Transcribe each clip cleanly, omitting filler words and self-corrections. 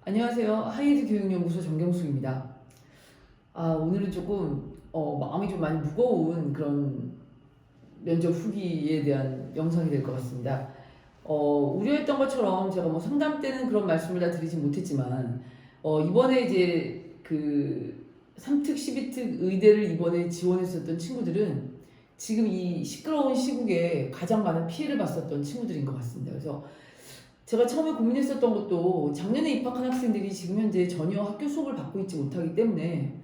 안녕하세요. 하이에드 교육연구소 정경수입니다. 오늘은 조금 마음이 좀 많이 무거운 그런 면접 후기에 대한 영상이 될 것 같습니다. 우려했던 것처럼 제가 뭐 상담 때는 그런 말씀을 다 드리지 못했지만 이번에 이제 그 3특, 12특 의대를 이번에 지원했었던 친구들은 지금 이 시끄러운 시국에 가장 많은 피해를 봤었던 친구들인 것 같습니다. 그래서 제가 처음에 고민했었던 것도 작년에 입학한 학생들이 지금 현재 전혀 학교 수업을 받고 있지 못하기 때문에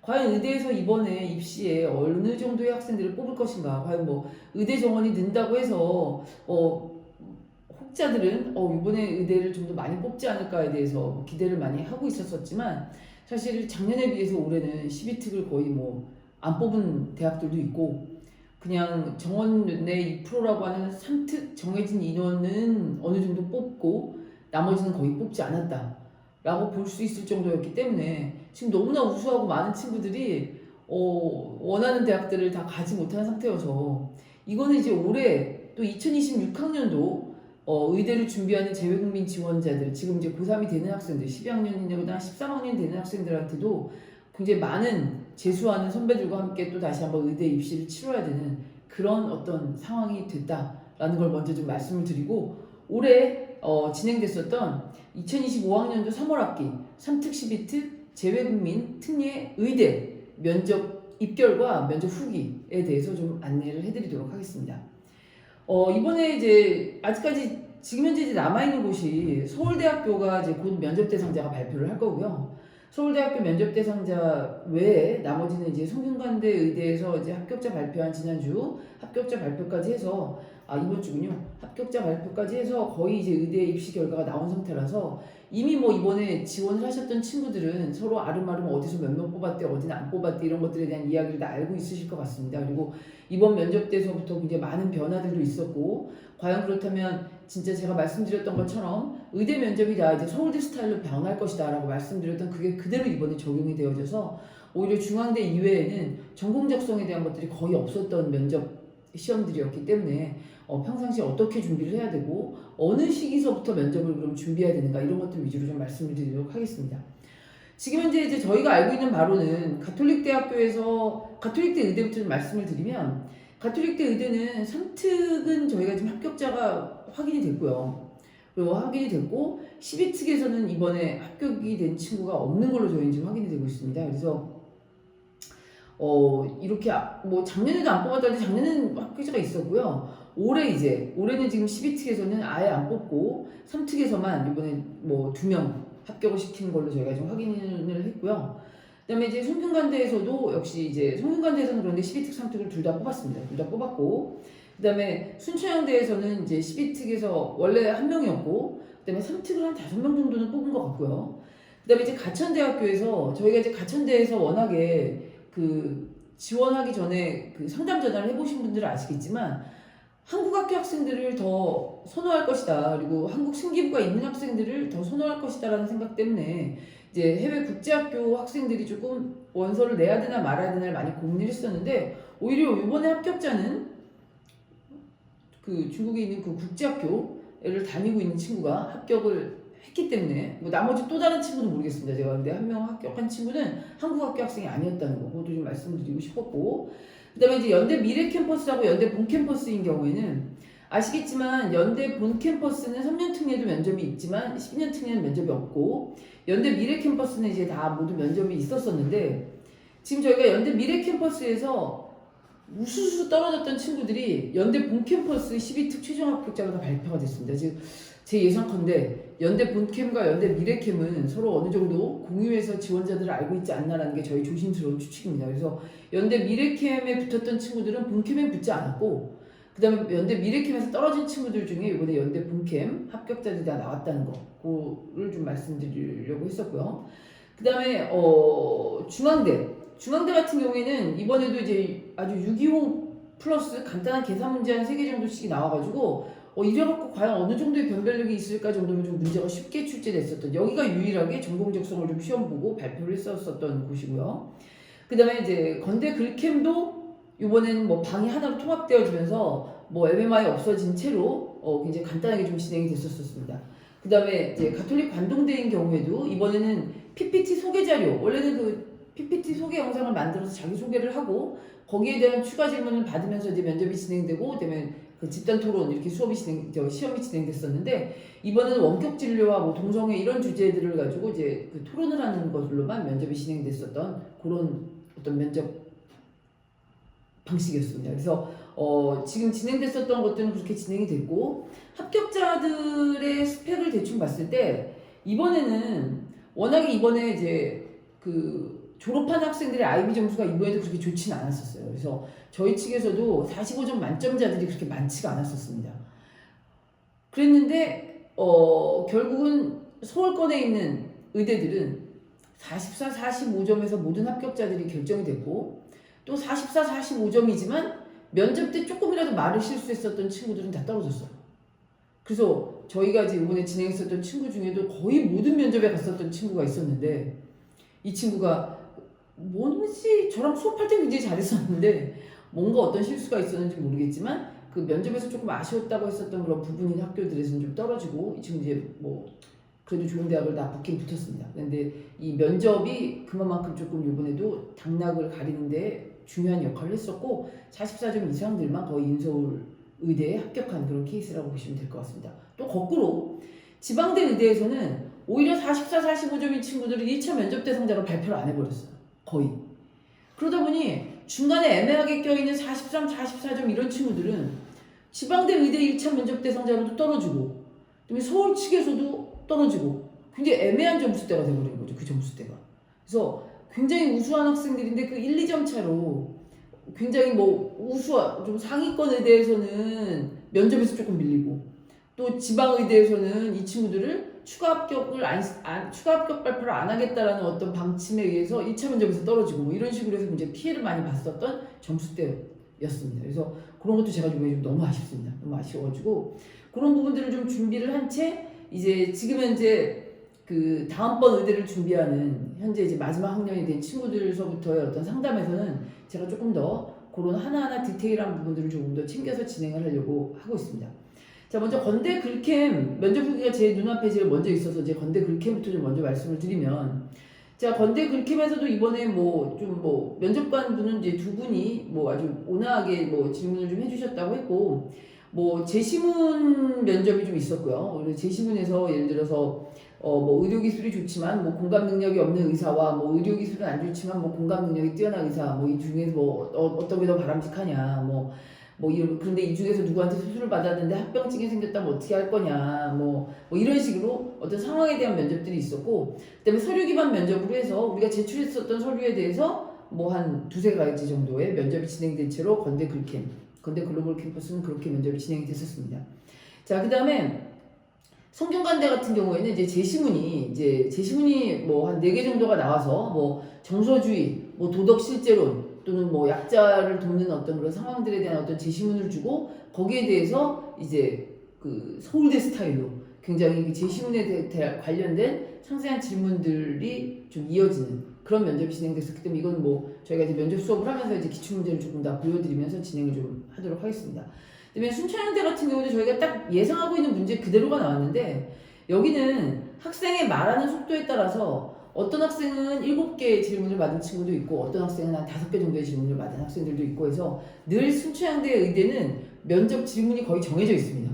과연 의대에서 이번에 입시에 어느 정도의 학생들을 뽑을 것인가, 과연 뭐 의대 정원이 는다고 해서 혹자들은 이번에 의대를 좀 더 많이 뽑지 않을까에 대해서 기대를 많이 하고 있었지만 사실 작년에 비해서 올해는 12특을 거의 뭐 안 뽑은 대학들도 있고 그냥 정원 내 2%라고 하는 3특 정해진 인원은 어느 정도 뽑고 나머지는 거의 뽑지 않았다 라고 볼 수 있을 정도였기 때문에 지금 너무나 우수하고 많은 친구들이 원하는 대학들을 다 가지 못하는 상태여서 이거는 이제 올해 또 2026학년도 의대를 준비하는 재외국민 지원자들, 지금 이제 고3이 되는 학생들, 12학년이나 13학년 되는 학생들한테도 굉장히 많은 재수하는 선배들과 함께 또 다시 한번 의대 입시를 치러야 되는 그런 어떤 상황이 됐다라는 걸 먼저 좀 말씀을 드리고, 올해 진행됐었던 2025학년도 3월 학기 3특 12특 재외국민 특례 의대 면접 입결과 면접 후기에 대해서 좀 안내를 해드리도록 하겠습니다. 이번에 이제 아직까지 지금 현재 이제 남아있는 곳이 서울대학교가 이제 곧 면접 대상자가 발표를 할 거고요. 서울대학교 면접 대상자 외에 나머지는 이제 성균관대 의대에서 이제 합격자 발표한 지난주 합격자 발표까지 해서 이번 주군요. 합격자 발표까지 해서 거의 이제 의대 입시 결과가 나온 상태라서 이미 뭐 이번에 지원을 하셨던 친구들은 서로 아름아름 어디서 몇 명 뽑았대, 어디는 안 뽑았대 이런 것들에 대한 이야기를 다 알고 있으실 것 같습니다. 그리고 이번 면접 때서부터 굉장히 많은 변화들도 있었고, 과연 그렇다면 진짜 제가 말씀드렸던 것처럼 의대 면접이 다 이제 서울대 스타일로 변할 것이다 라고 말씀드렸던 그게 그대로 이번에 적용이 되어져서 오히려 중앙대 이외에는 전공 적성에 대한 것들이 거의 없었던 면접 시험들이었기 때문에 평상시에 어떻게 준비를 해야 되고 어느 시기서부터 면접을 그럼 준비해야 되는가 이런 것들 위주로 좀 말씀을 드리도록 하겠습니다. 지금 현재 이제 저희가 알고 있는 바로는 가톨릭대학교에서 가톨릭대 의대부터 좀 말씀을 드리면, 가톨릭대 의대는 3특은 저희가 지금 합격자가 확인이 됐고요. 그리고 확인이 됐고 12특에서는 이번에 합격이 된 친구가 없는 걸로 저희는 지금 확인이 되고 있습니다. 그래서 이렇게 뭐 작년에도 안 뽑았다는데 작년에는 합격자가 있었고요. 올해는 지금 12특에서는 아예 안 뽑고 3특에서만 이번에 뭐 2명 합격을 시킨 걸로 저희가 좀 확인을 했고요. 그다음에 이제 성균관대에서도 역시 이제 성균관대에서는 그런데 12특, 3특을 둘 다 뽑았습니다. 둘 다 뽑았고, 그다음에 순천향대에서는 이제 12특에서 원래 한 명이었고, 그다음에 3특을 한 5명 정도는 뽑은 것 같고요. 그다음에 이제 가천대학교에서 저희가 이제 가천대에서 워낙에 그 지원하기 전에 그 상담 전화를 해보신 분들은 아시겠지만 한국학교 학생들을 더 선호할 것이다, 그리고 한국 생기부가 있는 학생들을 더 선호할 것이다라는 생각 때문에 이제 해외 국제학교 학생들이 조금 원서를 내야 되나 말아야 되나 많이 고민을 했었는데, 오히려 이번에 합격자는 그 중국에 있는 그 국제학교를 다니고 있는 친구가 합격을 했기 때문에, 뭐 나머지 또 다른 친구는 모르겠습니다. 제가 근데 한 명 합격한 친구는 한국 학교 학생이 아니었다는 거, 그것도 좀 말씀드리고 싶었고, 그다음에 이제 연대 미래 캠퍼스라고 연대 본 캠퍼스인 경우에는 아시겠지만 연대 본 캠퍼스는 3년 특례도 면접이 있지만 10년 특례는 면접이 없고, 연대 미래 캠퍼스는 이제 다 모두 면접이 있었었는데, 지금 저희가 연대 미래 캠퍼스에서 우수수 떨어졌던 친구들이 연대 본 캠퍼스 12특 최종 합격자가 다 발표가 됐습니다. 지금 제 예상컨대 연대 본캠과 연대 미래캠은 서로 어느 정도 공유해서 지원자들을 알고 있지 않나라는 게 저희 조심스러운 추측입니다. 그래서 연대 미래캠에 붙었던 친구들은 본캠에 붙지 않았고, 그 다음에 연대 미래캠에서 떨어진 친구들 중에 이번에 연대 본캠 합격자들이 다 나왔다는 거를 좀 말씀드리려고 했었고요. 그 다음에 중앙대 같은 경우에는 이번에도 이제 아주 625 플러스 간단한 계산 문제 한 3개 정도씩 나와가지고 이래갖고 과연 어느 정도의 변별력이 있을까 정도면 좀 문제가 쉽게 출제됐었던, 여기가 유일하게 전공 적성을 좀 시험 보고 발표를 했었던 곳이고요. 그 다음에 이제 건대 글캠도 이번에는 뭐 방이 하나로 통합되어지면서 뭐 MMI 없어진 채로 굉장히 간단하게 좀 진행이 됐었습니다. 그 다음에 이제 가톨릭 관동대인 경우에도 이번에는 PPT 소개 자료, 원래는 그 PPT 소개 영상을 만들어서 자기 소개를 하고 거기에 대한 추가 질문을 받으면서 이제 면접이 진행되고, 그다음에 그 집단 토론 이렇게 시험이 진행됐었는데, 이번에는 원격 진료와 뭐 동성애 이런 주제들을 가지고 이제 그 토론을 하는 것으로만 면접이 진행됐었던 그런 어떤 면접 방식이었습니다. 그래서 지금 진행됐었던 것들은 그렇게 진행이 됐고, 합격자들의 스펙을 대충 봤을 때 이번에는 워낙에 이번에 이제 그 졸업한 학생들의 IB 점수가 이번에도 그렇게 좋지는 않았었어요. 그래서 저희 측에서도 45점 만점자들이 그렇게 많지가 않았었습니다. 그랬는데 결국은 서울권에 있는 의대들은 44, 45점에서 모든 합격자들이 결정이 됐고, 또 44, 45점이지만 면접 때 조금이라도 말을 실수했었던 친구들은 다 떨어졌어요. 그래서 저희가 이제 이번에 진행했었던 친구 중에도 거의 모든 면접에 갔었던 친구가 있었는데, 이 친구가 뭔지 저랑 수업할 때 굉장히 잘했었는데 뭔가 어떤 실수가 있었는지 모르겠지만 그 면접에서 조금 아쉬웠다고 했었던 그런 부분인 학교들에서는 좀 떨어지고, 이 친구 이제 뭐 그래도 좋은 대학을 다 붙긴 붙었습니다. 근데 이 면접이 그만큼 조금 이번에도 당락을 가리는데 중요한 역할을 했었고, 44점 이상들만 거의 인서울 의대에 합격한 그런 케이스라고 보시면 될 것 같습니다. 또 거꾸로 지방대 의대에서는 오히려 44, 45점인 친구들을 1차 면접 대상자로 발표를 안 해버렸어요. 거의. 그러다 보니 중간에 애매하게 껴있는 43, 44점 이런 친구들은 지방대 의대 1차 면접 대상자로도 떨어지고, 그다음에 서울 측에서도 떨어지고, 굉장히 애매한 점수대가 돼버린 거죠. 그 점수대가. 그래서 굉장히 우수한 학생들인데 그 1, 2점 차로 굉장히 뭐 우수한 좀 상위권 의대에서는 면접에서 조금 밀리고, 또 지방 의대에서는 이 친구들을 추가 합격 발표를 안 하겠다라는 어떤 방침에 의해서 1차 면접에서 떨어지고 뭐 이런 식으로 해서 굉장히 피해를 많이 봤었던 점수대였습니다. 그래서 그런 것도 제가 좀 너무 아쉽습니다. 너무 아쉬워가지고 그런 부분들을 좀 준비를 한 채 이제 지금 현재 그 다음번 의대를 준비하는 현재 이제 마지막 학년이 된 친구들서부터의 어떤 상담에서는 제가 조금 더 그런 하나하나 디테일한 부분들을 조금 더 챙겨서 진행을 하려고 하고 있습니다. 자, 먼저 건대 글캠 면접 후기가 제 눈앞에 제일 먼저 있어서 이제 건대 글캠부터 좀 먼저 말씀을 드리면, 자, 건대 글캠에서도 이번에 뭐 좀 뭐 면접관 분은 이제 두 분이 뭐 아주 온화하게 뭐 질문을 좀 해주셨다고 했고, 뭐 재시문 면접이 좀 있었고요. 그래서 재시문에서 예를 들어서 뭐 의료기술이 좋지만 뭐 공감 능력이 없는 의사와 뭐 의료기술은 안 좋지만 뭐 공감 능력이 뛰어난 의사, 뭐 이 중에서 뭐 어떤 게 더 바람직하냐, 그런데 이 중에서 누구한테 수술을 받았는데 합병증이 생겼다면 어떻게 할 거냐, 뭐 이런 식으로 어떤 상황에 대한 면접들이 있었고, 그다음에 서류 기반 면접으로 해서 우리가 제출했었던 서류에 대해서 뭐 한 두세 가지 정도의 면접이 진행된 채로 건대 글로벌 캠퍼스는 그렇게 면접이 진행이 됐었습니다. 자, 그다음에 성균관대 같은 경우에는 이제 제시문이 뭐 한 4개 정도가 나와서 뭐 정서주의, 뭐 도덕 실제론, 또는 뭐 약자를 돕는 어떤 그런 상황들에 대한 어떤 제시문을 주고, 거기에 대해서 이제 그 서울대 스타일로 굉장히 그 제시문에 관련된 상세한 질문들이 좀 이어지는 그런 면접이 진행됐었기 때문에, 이건 뭐 저희가 이제 면접 수업을 하면서 이제 기출문제를 조금 다 보여드리면서 진행을 좀 하도록 하겠습니다. 그다음에 순천향대 같은 경우도 저희가 딱 예상하고 있는 문제 그대로가 나왔는데, 여기는 학생의 말하는 속도에 따라서 어떤 학생은 7개의 질문을 받은 친구도 있고, 어떤 학생은 한 5개 정도의 질문을 받은 학생들도 있고 해서 늘 순천향대 의대는 면접 질문이 거의 정해져 있습니다.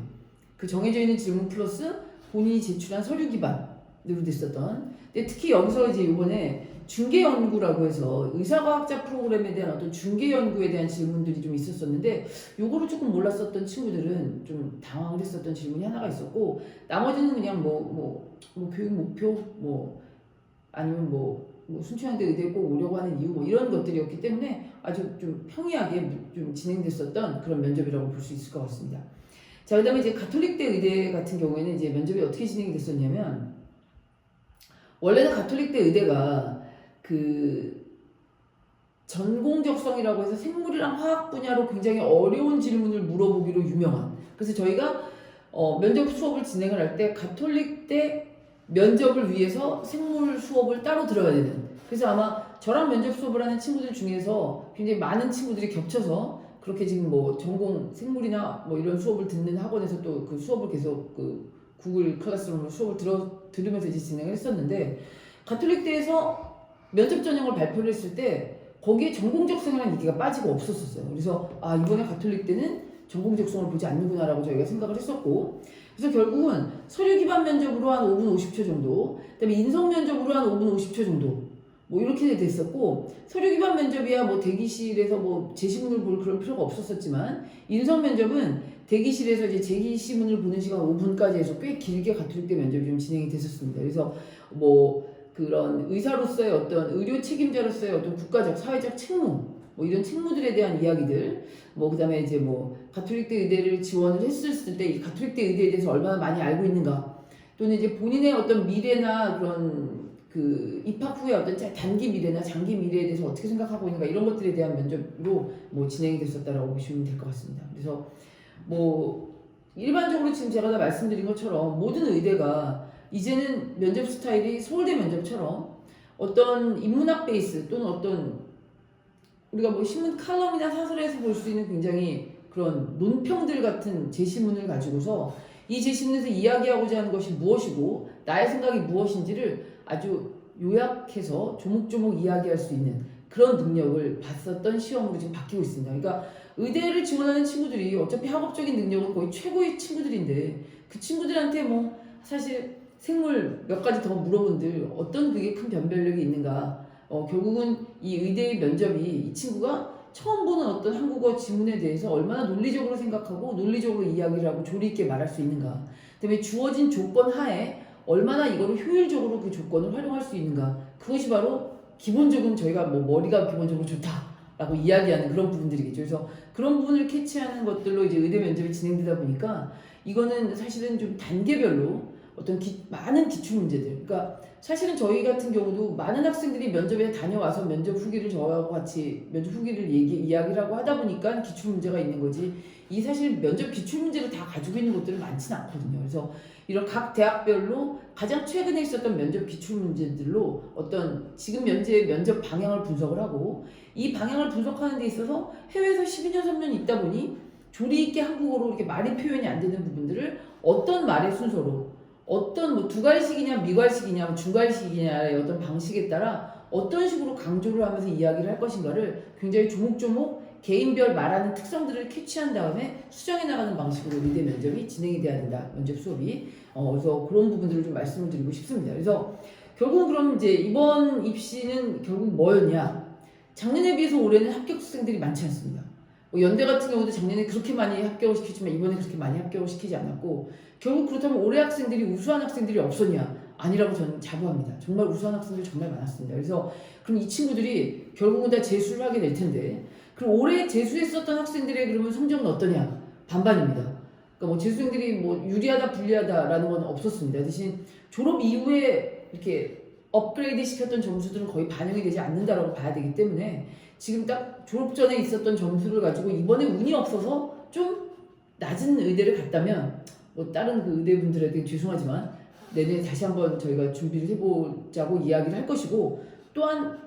그 정해져 있는 질문 플러스 본인이 제출한 서류 기반으로 됐었던. 근데 특히 여기서 이제 이번에 중개연구라고 해서 의사과학자 프로그램에 대한 어떤 중개연구에 대한 질문들이 좀 있었었는데, 요거를 조금 몰랐었던 친구들은 좀 당황을 했었던 질문이 하나가 있었고, 나머지는 그냥 교육 목표, 아니면 순천향대 의대에 꼭 오려고 하는 이유 이런 것들이었기 때문에 아주 좀 평이하게 좀 진행됐었던 그런 면접이라고 볼 수 있을 것 같습니다. 자, 그 다음에 이제 가톨릭대 의대 같은 경우에는 이제 면접이 어떻게 진행이 됐었냐면, 원래는 가톨릭대 의대가 그 전공적성이라고 해서 생물이랑 화학 분야로 굉장히 어려운 질문을 물어보기로 유명한, 그래서 저희가 면접 수업을 진행을 할 때 가톨릭대 면접을 위해서 생물 수업을 따로 들어야 되는, 그래서 아마 저랑 면접 수업을 하는 친구들 중에서 굉장히 많은 친구들이 겹쳐서 그렇게 지금 뭐 전공 생물이나 뭐 이런 수업을 듣는 학원에서 또 그 수업을 계속 구글 클래스룸으로 수업을 들으면서 이제 진행을 했었는데, 가톨릭대에서 면접 전형을 발표를 했을 때 거기에 전공적성이라는 얘기가 빠지고 없었어요. 그래서 이번에 가톨릭대는 전공적성을 보지 않는구나라고 저희가 생각을 했었고, 그래서 결국은 서류 기반 면접으로 한 5분 50초 정도, 그다음에 인성 면접으로 한 5분 50초 정도, 뭐 이렇게 됐었고, 서류 기반 면접이야 뭐 대기실에서 뭐 제시문을 볼 그런 필요가 없었지만, 인성 면접은 대기실에서 이제 제시문을 보는 시간 5분까지 해서 꽤 길게 가톨릭대 면접이 좀 진행이 됐었습니다. 그래서 뭐 그런 의사로서의 어떤 의료 책임자로서의 어떤 국가적 사회적 책무, 뭐 이런 책무들에 대한 이야기들, 뭐 그다음에 이제 뭐 가톨릭대 의대를 지원을 했을 때 이 가톨릭대 의대에 대해서 얼마나 많이 알고 있는가, 또는 이제 본인의 어떤 미래나 그런 그 입학 후에 어떤 단기 미래나 장기 미래에 대해서 어떻게 생각하고 있는가, 이런 것들에 대한 면접으로 뭐 진행이 됐었다라고 보시면 될 것 같습니다. 그래서 뭐 일반적으로 지금 제가 다 말씀드린 것처럼 모든 의대가 이제는 면접 스타일이 서울대 면접처럼 어떤 인문학 베이스 또는 어떤 우리가 뭐 신문 칼럼이나 사설에서 볼 수 있는 굉장히 그런 논평들 같은 제시문을 가지고서 이 제시문에서 이야기하고자 하는 것이 무엇이고 나의 생각이 무엇인지를 아주 요약해서 조목조목 이야기할 수 있는 그런 능력을 봤었던 시험으로 지금 바뀌고 있습니다. 그러니까 의대를 지원하는 친구들이 어차피 학업적인 능력은 거의 최고의 친구들인데, 그 친구들한테 뭐 사실 생물 몇 가지 더 물어본들 어떤 그게 큰 변별력이 있는가, 결국은 이 의대의 면접이 이 친구가 처음 보는 어떤 한국어 지문에 대해서 얼마나 논리적으로 생각하고 논리적으로 이야기를 하고 조리 있게 말할 수 있는가, 그다음에 주어진 조건 하에 얼마나 이거를 효율적으로 그 조건을 활용할 수 있는가, 그것이 바로 기본적인 저희가 뭐 머리가 기본적으로 좋다라고 이야기하는 그런 부분들이겠죠. 그래서 그런 부분을 캐치하는 것들로 이제 의대 면접이 진행되다 보니까 이거는 사실은 좀 단계별로 어떤 많은 기출 문제들, 그러니까 사실은 저희 같은 경우도 많은 학생들이 면접에 다녀와서 면접 후기를 저하고 같이 면접 후기를 이야기를 하고 하다 보니까 기출 문제가 있는 거지, 이 사실 면접 기출 문제를 다 가지고 있는 것들은 많지는 않거든요. 그래서 이런 각 대학별로 가장 최근에 있었던 면접 기출 문제들로 어떤 지금 현재 면접 방향을 분석을 하고, 이 방향을 분석하는 데 있어서 해외에서 12년 3년 있다 보니 조리 있게 한국어로 이렇게 말이 표현이 안 되는 부분들을 어떤 말의 순서로, 어떤 뭐 두괄식이냐 미괄식이냐 뭐 중괄식이냐의 어떤 방식에 따라 어떤 식으로 강조를 하면서 이야기를 할 것인가를 굉장히 조목조목 개인별 말하는 특성들을 캐치한 다음에 수정해 나가는 방식으로 의대 면접이 진행이 돼야 된다, 면접 수업이. 그래서 그런 부분들을 좀 말씀을 드리고 싶습니다. 그래서 결국은 그럼 이제 이번 입시는 결국 뭐였냐, 작년에 비해서 올해는 합격생들이 많지 않습니다. 뭐 연대 같은 경우도 작년에 그렇게 많이 합격을 시켰지만 이번에 그렇게 많이 합격을 시키지 않았고, 결국 그렇다면 올해 학생들이 우수한 학생들이 없었냐? 아니라고 저는 자부합니다. 정말 우수한 학생들이 정말 많았습니다. 그래서 그럼 이 친구들이 결국은 다 재수를 하게 될 텐데, 그럼 올해 재수했었던 학생들의 그러면 성적은 어떠냐? 반반입니다. 그러니까 뭐 재수생들이 뭐 유리하다 불리하다라는 건 없었습니다. 대신 졸업 이후에 이렇게 업그레이드 시켰던 점수들은 거의 반영이 되지 않는다라고 봐야 되기 때문에, 지금 딱 졸업 전에 있었던 점수를 가지고 이번에 운이 없어서 좀 낮은 의대를 갔다면 뭐 다른 그 의대분들에게 죄송하지만 내년에 다시 한번 저희가 준비를 해보자고 이야기를 할 것이고, 또한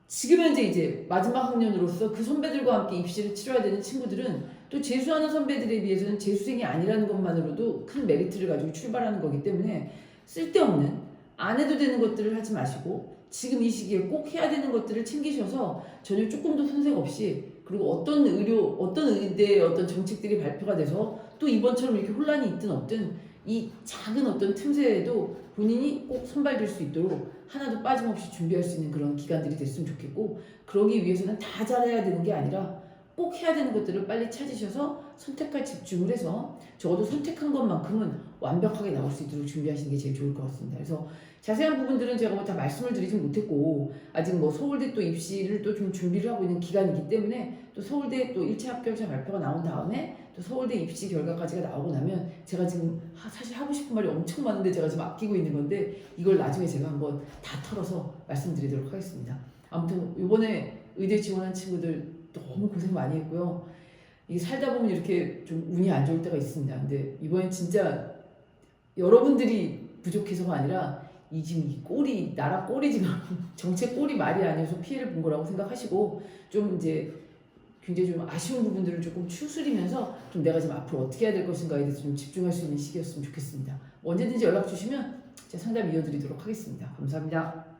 지금 현재 이제 마지막 학년으로서 그 선배들과 함께 입시를 치러야 되는 친구들은 또 재수하는 선배들에 비해서는 재수생이 아니라는 것만으로도 큰 메리트를 가지고 출발하는 거기 때문에, 쓸데없는 안 해도 되는 것들을 하지 마시고 지금 이 시기에 꼭 해야 되는 것들을 챙기셔서 전혀 조금도 손색 없이, 그리고 어떤 의대의 어떤 정책들이 발표가 돼서 또 이번처럼 이렇게 혼란이 있든 없든 이 작은 어떤 틈새에도 본인이 꼭 선발될 수 있도록 하나도 빠짐없이 준비할 수 있는 그런 기간들이 됐으면 좋겠고, 그러기 위해서는 다 잘해야 되는 게 아니라 꼭 해야 되는 것들을 빨리 찾으셔서 선택할 집중을 해서 적어도 선택한 것만큼은 완벽하게 나올 수 있도록 준비하시는 게 제일 좋을 것 같습니다. 그래서 자세한 부분들은 제가 뭐 다 말씀을 드리진 못했고, 아직 뭐 서울대 또 입시를 또 좀 준비를 하고 있는 기간이기 때문에, 또 서울대 또 1차 합격자 발표가 나온 다음에 또 서울대 입시 결과까지가 나오고 나면 제가 지금 사실 하고 싶은 말이 엄청 많은데 제가 지금 아끼고 있는 건데, 이걸 나중에 제가 한번 다 털어서 말씀드리도록 하겠습니다. 아무튼 이번에 의대 지원한 친구들 너무 고생 많이 했고요. 이게 살다 보면 이렇게 좀 운이 안 좋을 때가 있습니다. 근데 이번엔 진짜 여러분들이 부족해서가 아니라 지금 이 꼴이 나라 꼴이 지금 정책 꼴이 말이 아니어서 피해를 본 거라고 생각하시고, 좀 이제 굉장히 좀 아쉬운 부분들을 조금 추스리면서 좀 내가 지금 앞으로 어떻게 해야 될 것인가에 대해서 좀 집중할 수 있는 시기였으면 좋겠습니다. 언제든지 연락 주시면 제가 상담 이어드리도록 하겠습니다. 감사합니다.